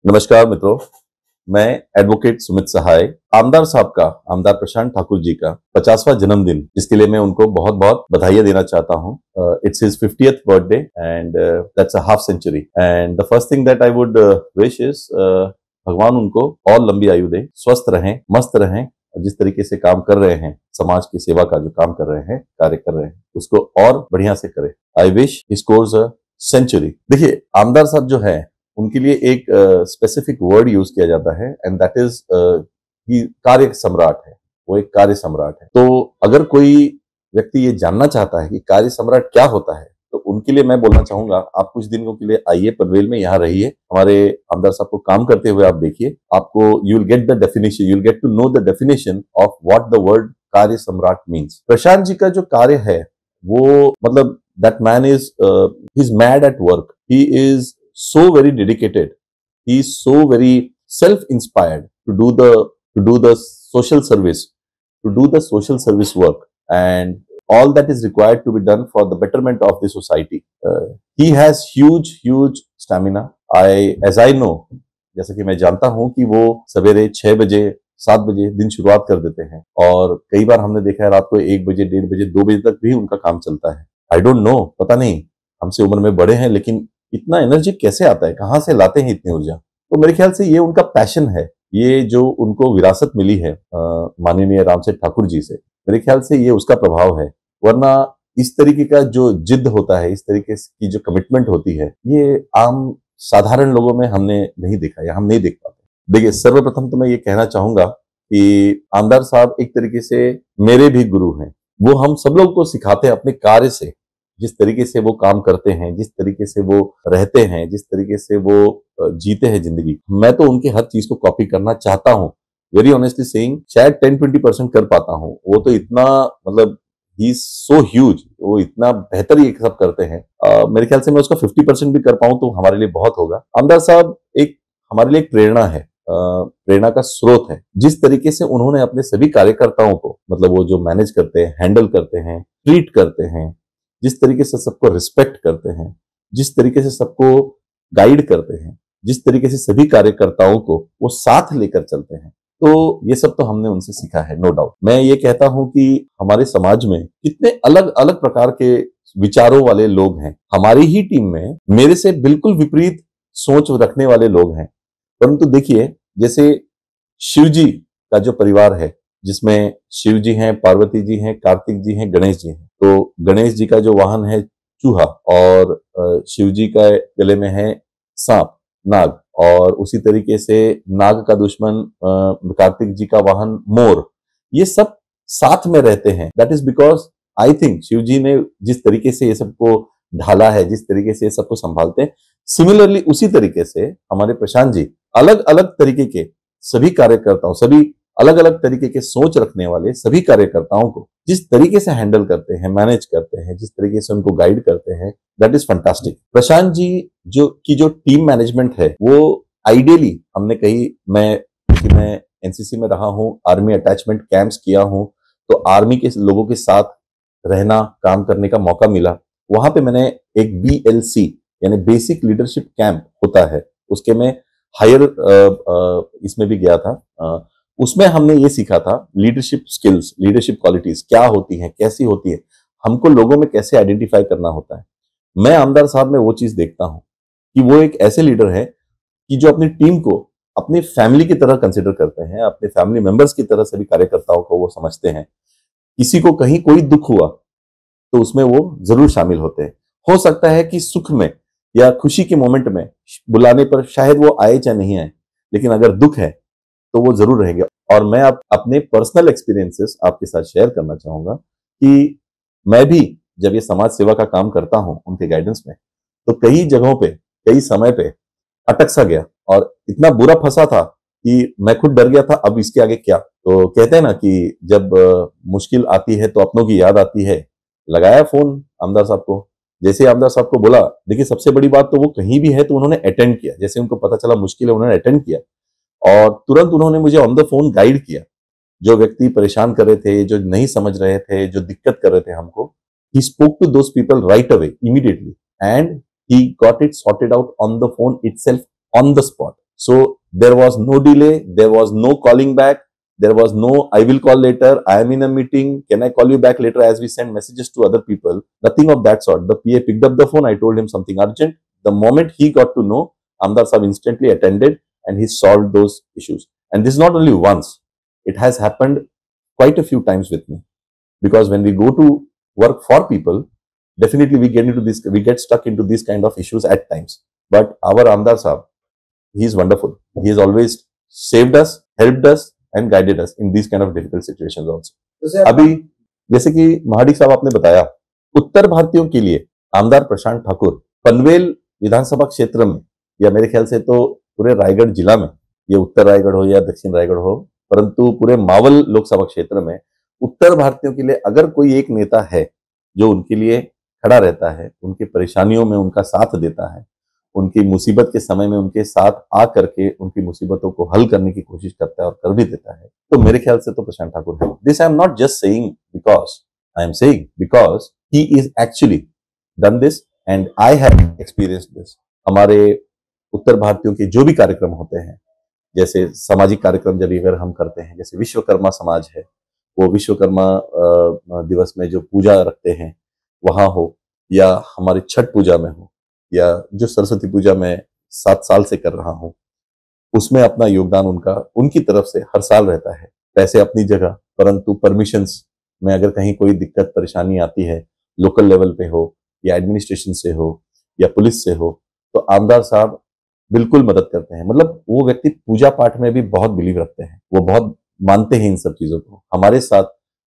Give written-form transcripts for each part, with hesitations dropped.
नमस्कार मित्रों, मैं एडवोकेट सुमित सहाय आमदार साहब का, आमदार प्रशांत ठाकुर जी का 50वां जन्मदिन, जिसके लिए मैं उनको बहुत बहुत बधाइयां देना चाहता हूं। It's his 50th birthday and that's a half century and the first thing that I would wish is भगवान उनको और लंबी आयु दे, स्वस्थ रहें, मस्त रहें और जिस तरीके से काम कर रहे हैं, समाज की सेवा का जो काम कर रहे हैं, कार्य कर रहे हैं, उसको और बढ़िया से करें। I wish he scores a century. देखिए, आमदार साहब जो है उनके लिए एक स्पेसिफिक वर्ड यूज किया जाता है एंड दैट इज कार्य सम्राट है। वो एक कार्य सम्राट है। तो अगर कोई व्यक्ति ये जानना चाहता है कि कार्य सम्राट क्या होता है, तो उनके लिए मैं बोलना चाहूंगा, आप कुछ दिनों के लिए आइए, पनवेल में यहाँ रहिए, हमारे आमदार साहब को काम करते हुए आप देखिए, आपको you will get the definition, you will get to know the definition of what the word कार्य सम्राट मीन्स। प्रशांत जी का जो कार्य है वो मतलब that man is he is mad at work, he is so very dedicated, he is so very self-inspired to do the social service work and all that is required to be done for the betterment of the society. He has huge stamina. As I know, जैसे कि मैं जानता हूं कि वो सवेरे 6 बजे 7 बजे दिन शुरुआत कर देते हैं और कई बार हमने देखा है रात को 1 बजे 1:30 बजे 2 बजे तक भी उनका काम चलता है। आई डोंट नो, पता नहीं, हमसे उम्र में बड़े हैं, लेकिन इतना एनर्जी कैसे आता है, कहाँ से लाते हैं इतनी ऊर्जा? तो मेरे ख्याल से ये उनका पैशन है, ये जो उनको विरासत मिली है माननीय रामसेठ ठाकुर जी से, मेरे ख्याल से ये उसका प्रभाव है। वरना इस तरीके का जो जिद होता है, इस तरीके की जो कमिटमेंट होती है, ये आम साधारण लोगों में हमने नहीं देखा या हम नहीं देख पाते। देखिए, सर्वप्रथम तो मैं ये कहना चाहूंगा कि आमदार साहब एक तरीके से मेरे भी गुरु हैं। वो हम सब लोग को सिखाते हैं अपने कार्य से, जिस तरीके से वो काम करते हैं, जिस तरीके से वो रहते हैं, जिस तरीके से वो जीते हैं जिंदगी। मैं तो उनके हर चीज को कॉपी करना चाहता हूँ, वेरी ऑनेस्टली सेइंग, शायद 10-20% कर पाता हूँ। वो तो इतना मतलब ही इज सो ह्यूज, वो इतना बेहतर ये सब करते हैं। मेरे ख्याल से मैं उसका 50% भी कर पाऊं तो हमारे लिए बहुत होगा। आमदार साहब एक हमारे लिए एक प्रेरणा है, प्रेरणा का स्रोत है। जिस तरीके से उन्होंने अपने सभी कार्यकर्ताओं को, मतलब वो जो मैनेज करते हैं, हैंडल करते हैं, ट्रीट करते हैं, जिस तरीके से सबको रिस्पेक्ट करते हैं, जिस तरीके से सबको गाइड करते हैं, जिस तरीके से सभी कार्यकर्ताओं को वो साथ लेकर चलते हैं, तो ये सब तो हमने उनसे सीखा है, नो डाउट। मैं ये कहता हूं कि हमारे समाज में कितने अलग अलग प्रकार के विचारों वाले लोग हैं। हमारी ही टीम में मेरे से बिल्कुल विपरीत सोच रखने वाले लोग हैं, परंतु देखिए, जैसे शिव जी का जो परिवार है, जिसमें शिव जी हैं, पार्वती जी हैं, कार्तिक जी हैं, गणेश जी हैं। तो गणेश जी का जो वाहन है चूहा और शिव जी का गले में है सांप, नाग, और उसी तरीके से नाग का दुश्मन कार्तिक जी का वाहन मोर। ये सब साथ में रहते हैं। That is because I think Shiv ji ने जिस तरीके से ये सबको ढाला है, जिस तरीके से ये सबको संभालते हैं, सिमिलरली उसी तरीके से हमारे प्रशांत जी अलग अलग तरीके के सभी कार्यकर्ताओं, सभी अलग अलग तरीके के सोच रखने वाले सभी कार्यकर्ताओं को जिस तरीके से हैंडल करते हैं, मैनेज करते हैं, जिस तरीके से उनको गाइड करते हैं, that is fantastic. Prashant ji जो टीम मैनेजमेंट है, वो आइडियली हमने कही, मैं एनसीसी में रहा हूं, आर्मी अटैचमेंट कैंप्स किया हूं, तो आर्मी के लोगों के साथ रहना, काम करने का मौका मिला। वहां पे मैंने एक BLC यानी बेसिक लीडरशिप कैंप होता है, उसके में हायर इसमें भी गया था। उसमें हमने ये सीखा था लीडरशिप स्किल्स, लीडरशिप क्वालिटीज क्या होती हैं, कैसी होती है, हमको लोगों में कैसे आइडेंटिफाई करना होता है। मैं आमदार साहब में वो चीज देखता हूं कि वो एक ऐसे लीडर है कि जो अपनी टीम को अपनी फैमिली की तरह कंसिडर करते हैं, अपने फैमिली मेंबर्स की तरह सभी कार्यकर्ताओं को वो समझते हैं। किसी को कहीं कोई दुख हुआ तो उसमें वो जरूर शामिल होते हैं। हो सकता है कि सुख में या खुशी के मोमेंट में बुलाने पर शायद वो आए चाहे नहीं आए, लेकिन अगर दुख है तो वो जरूर रहेंगे। और मैं अपने पर्सनल एक्सपीरियंसेस आपके साथ शेयर करना चाहूंगा कि मैं भी जब ये समाज सेवा का काम करता हूं उनके गाइडेंस में, तो कई जगहों पे, कई समय पे अटक सा गया और इतना बुरा फंसा था कि मैं खुद डर गया था, अब इसके आगे क्या। तो कहते हैं ना कि जब मुश्किल आती है तो अपनों की याद आती है। लगाया फोन आमदार साहब को, जैसे आमदार साहब को बोला, देखिए सबसे बड़ी बात तो वो कहीं भी है तो उन्होंने अटेंड किया। जैसे उनको पता चला मुश्किल है, उन्होंने अटेंड किया और तुरंत उन्होंने मुझे ऑन द फोन गाइड किया। जो व्यक्ति परेशान कर रहे थे, जो नहीं समझ रहे थे, जो दिक्कत कर रहे थे हमको, he spoke to those people right away, immediately, and he got it sorted out on the phone itself, on the spot. So there was no delay, there was no calling back, there was no I will call later, I am in a meeting, can I call you back later, as we send messages to other people. Nothing of that sort. The PA picked up the phone, I told him something urgent. The moment he got to know, Amdar Sahab instantly attended and he solved those issues. And this is not only once, it has happened quite a few times with me. Because when we go to work for people, definitely we get stuck into these kind of issues at times. But our Amdar Sahab, he is wonderful. He has always saved us, helped us and guided us in these kind of difficult situations also. अभी जैसे कि महाडिक साहब आपने बताया, उत्तर भारतीयों के लिए आमदार प्रशांत ठाकुर पनवेल विधानसभा क्षेत्र में, या मेरे ख्याल से तो पूरे रायगढ़ जिला में, ये उत्तर रायगढ़ हो या दक्षिण रायगढ़ हो, परंतु पूरे मावल लोकसभा क्षेत्र में उत्तर भारतीयों के लिए अगर कोई एक नेता है जो उनके लिए खड़ा रहता है, उनकी परेशानियों में उनका साथ देता है, उनकी मुसीबत के समय में उनके साथ आ करके उनकी मुसीबतों को हल करने की कोशिश करता है और कर भी देता है, तो मेरे ख्याल से तो प्रशांत ठाकुर है. This I am not just saying because I am saying because he is actually done this and I have experienced this. हमारे उत्तर भारतीयों के जो भी कार्यक्रम होते हैं, जैसे सामाजिक कार्यक्रम जब अगर हम करते हैं, जैसे विश्वकर्मा समाज है, वो विश्वकर्मा दिवस में जो पूजा रखते हैं वहां हो, या हमारी छठ पूजा में हो, या जो सरस्वती पूजा में 7 साल से कर रहा हूं, उसमें अपना योगदान उनकी तरफ से हर साल रहता है. पैसे अपनी जगह, परंतु परमिशंस में अगर कहीं कोई दिक्कत परेशानी आती है, लोकल लेवल पे हो या एडमिनिस्ट्रेशन से हो या पुलिस से हो, तो आमदार साहब बिल्कुल मदद करते हैं. मतलब वो व्यक्ति पूजा पाठ में भी बहुत बिलीव रखते हैं, वो बहुत मानते हैं इन सब चीजों को. हमारे साथ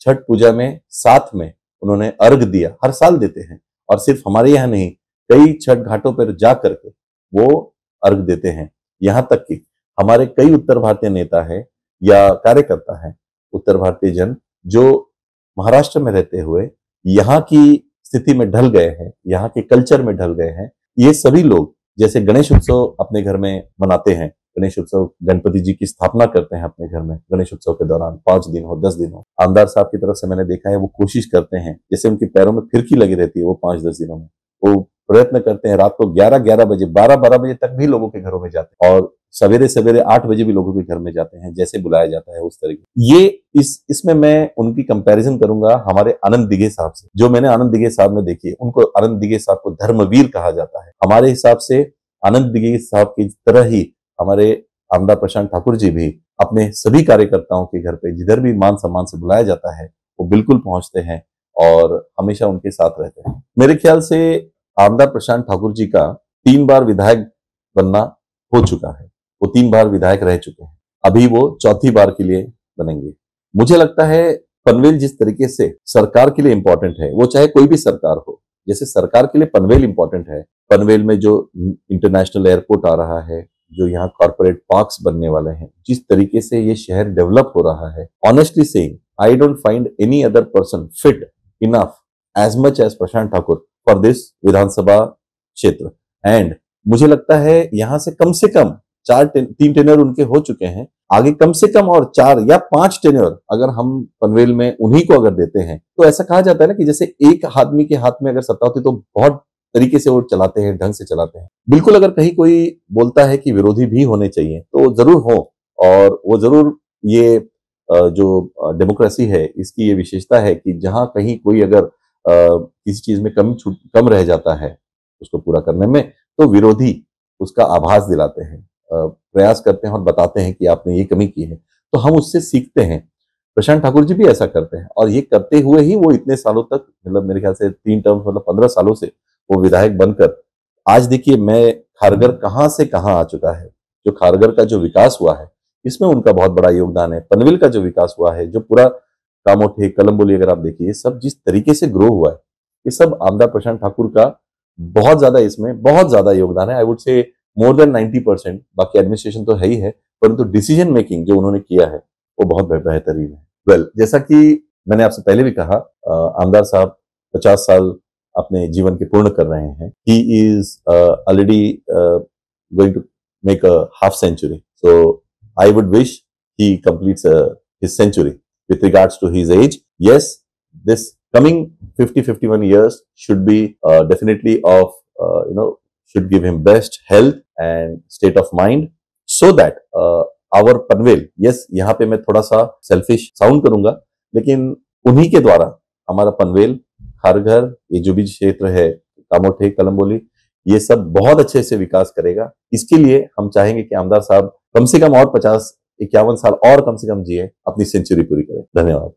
छठ पूजा में साथ में उन्होंने अर्घ दिया, हर साल देते हैं, और सिर्फ हमारे यहाँ नहीं, कई छठ घाटों पर जा करके वो अर्घ देते हैं. यहाँ तक कि हमारे कई उत्तर भारतीय नेता है या कार्यकर्ता है, उत्तर भारतीय जन, जो महाराष्ट्र में रहते हुए यहाँ की स्थिति में ढल गए हैं, यहाँ के कल्चर में ढल गए हैं. ये सभी लोग जैसे गणेश उत्सव अपने घर में मनाते हैं, गणेश उत्सव गणपति जी की स्थापना करते हैं अपने घर में, गणेश उत्सव के दौरान 5 दिन हो 10 दिन हो, आमदार साहब की तरफ से मैंने देखा है वो कोशिश करते हैं, जैसे उनके पैरों में फिरकी लगी रहती है, वो 5-10 दिनों में वो प्रयत्न करते हैं, रात को 11-11 बजे 12-12 बजे तक भी लोगों के घरों में जाते हैं, और सवेरे सवेरे 8 बजे भी लोगों के घर में जाते हैं, जैसे बुलाया जाता है उस तरीके. ये इसमें मैं उनकी कंपैरिजन करूंगा हमारे आनंद दिघे साहब से, जो मैंने आनंद दिघे साहब में देखी है. उनको आनंद दिघे साहब को धर्मवीर कहा जाता है. हमारे हिसाब से आनंद दिघे साहब की तरह ही हमारे आमदार प्रशांत ठाकुर जी भी अपने सभी कार्यकर्ताओं के घर पे जिधर भी मान सम्मान से बुलाया जाता है वो बिल्कुल पहुंचते हैं और हमेशा उनके साथ रहते हैं. मेरे ख्याल से आमदार प्रशांत ठाकुर जी का 3 बार विधायक बनना हो चुका है, वो 3 बार विधायक रह चुके हैं, अभी वो 4थी बार के लिए बनेंगे. मुझे लगता है पनवेल जिस तरीके से सरकार के लिए इंपॉर्टेंट है, वो चाहे कोई भी सरकार हो, जैसे सरकार के लिए पनवेल इंपॉर्टेंट है, पनवेल में जो इंटरनेशनल एयरपोर्ट आ रहा है, जो यहाँ कॉर्पोरेट पार्क्स बनने वाले हैं, जिस तरीके से ये शहर डेवलप हो रहा है, honestly saying I don't find any other person fit enough as much as Prashant Thakur for this विधानसभा क्षेत्र. एंड मुझे लगता है यहाँ से कम 3 टेन्योर उनके हो चुके हैं, आगे कम से कम और 4 या 5 टेन्योर अगर हम पनवेल में उन्हीं को अगर देते हैं, तो ऐसा कहा जाता है ना कि जैसे एक आदमी के हाथ में अगर सत्ता होती तो बहुत तरीके से वो चलाते हैं, ढंग से चलाते हैं. बिल्कुल अगर कहीं कोई बोलता है कि विरोधी भी होने चाहिए तो जरूर हो, और वो जरूर ये जो डेमोक्रेसी है इसकी ये विशेषता है कि जहां कहीं कोई अगर किसी चीज में कम रह जाता है उसको पूरा करने में, तो विरोधी उसका आभास दिलाते हैं, प्रयास करते हैं और बताते हैं कि आपने ये कमी की है, तो हम उससे सीखते हैं. प्रशांत ठाकुर जी भी ऐसा करते हैं, और ये करते हुए ही वो इतने सालों तक, मतलब मेरे ख्याल से 3 टर्म मतलब 15 सालों से वो विधायक बनकर आज देखिए मैं खारगर कहां से कहां आ चुका है. जो खारगर का जो विकास हुआ है इसमें उनका बहुत बड़ा योगदान है. पनवेल का जो विकास हुआ है, जो पूरा कामोठे कलम्बोली अगर आप देखिए, सब जिस तरीके से ग्रो हुआ है, ये सब आमदार प्रशांत ठाकुर का बहुत ज्यादा, इसमें बहुत ज्यादा योगदान है. I would say more than 90%. बाकी एडमिनिस्ट्रेशन तो है ही है, परंतु डिसीजन मेकिंग जो उन्होंने किया है वो बहुत बेहतरीन है. वेल, जैसा कि मैंने आपसे पहले भी कहा, आमदार साहब 50 साल अपने जीवन के पूर्ण कर रहे हैं. He is already going to make a half century, so I would wish he completes his century with regards to his age. Yes, this coming 50-51 years should be definitely of should give him best health and state of mind, so that our Panvel, yes यहाँ पे मैं थोड़ा सा selfish sound करूंगा, लेकिन उन्हीं के द्वारा हमारा पनवेल, हर घर, ये जो भी क्षेत्र है, कामोठे, कलम्बोली, ये सब बहुत अच्छे से विकास करेगा। इसके लिए हम चाहेंगे कि आमदार साहब कम से कम और 50-51 साल और कम से कम जिए, अपनी सेंचुरी पूरी करें। धन्यवाद।